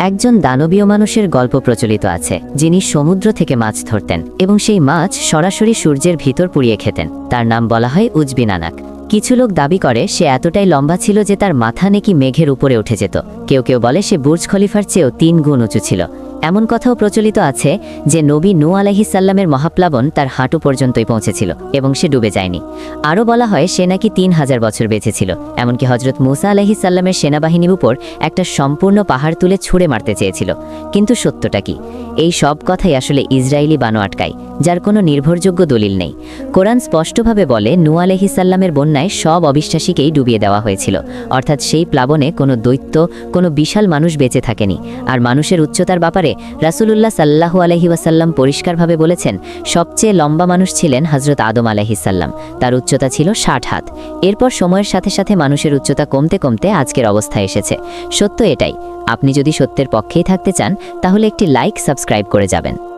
একজন দানবীয় মানুষের গল্প প্রচলিত আছে, যিনি সমুদ্র থেকে মাছ ধরতেন এবং সেই মাছ সরাসরি সূর্যের ভিতর পুড়িয়ে খেতেন। তার নাম বলা হয় উজবি নানাক। কিছু লোক দাবি করে সে এতটাই লম্বা ছিল যে তার মাথা নাকি মেঘের উপরে উঠে যেত। কেউ কেউ বলে সে বুর্জ খলিফার চেয়েও 3 গুণ উঁচু ছিল। এমন কথাও প্রচলিত আছে যে নবী নূহ আলাইহিস সালামের মহাপ্লাবন তার হাঁটু পর্যন্তই পৌঁছেছিল এবং সে ডুবে যায়নি। আরও বলা হয় সে নাকি 3000 বছর বেঁচে ছিল। এমনকি হজরত মুসা আলাইহিস সালামের সেনাবাহিনীর উপর একটা সম্পূর্ণ পাহাড় তুলে ছুঁড়ে মারতে চেয়েছিল। কিন্তু সত্যটা কি? এই সব কথাই আসলে ইসরায়েলি বানোয়াটকাই, যার কোনো নির্ভরযোগ্য দলিল নেই। কোরআন স্পষ্টভাবে বলে নূহ আলাইহিস সালামের বন্যায় সব অবিশ্বাসীকেই ডুবিয়ে দেওয়া হয়েছিল। অর্থাৎ সেই প্লাবনে কোনো দৈত্য, কোনো বিশাল মানুষ বেঁচে থাকেনি। আর মানুষের উচ্চতার ব্যাপারে রাসূলুল্লাহ সাল্লাল্লাহু আলাইহি ওয়াসাল্লাম পরিষ্কারভাবে বলেছেন, সবচেয়ে লম্বা মানুষ ছিলেন হযরত আদম আলাইহিস সালাম। তার উচ্চতা ছিল 60 হাত। এরপর সময়ের সাথে সাথে মানুষের উচ্চতা কমতে কমতে আজকের অবস্থায় এসেছে। সত্য এটাই। আপনি যদি সত্যের পক্ষেই থাকতে চান তাহলে একটি লাইক, সাবস্ক্রাইব করে যাবেন।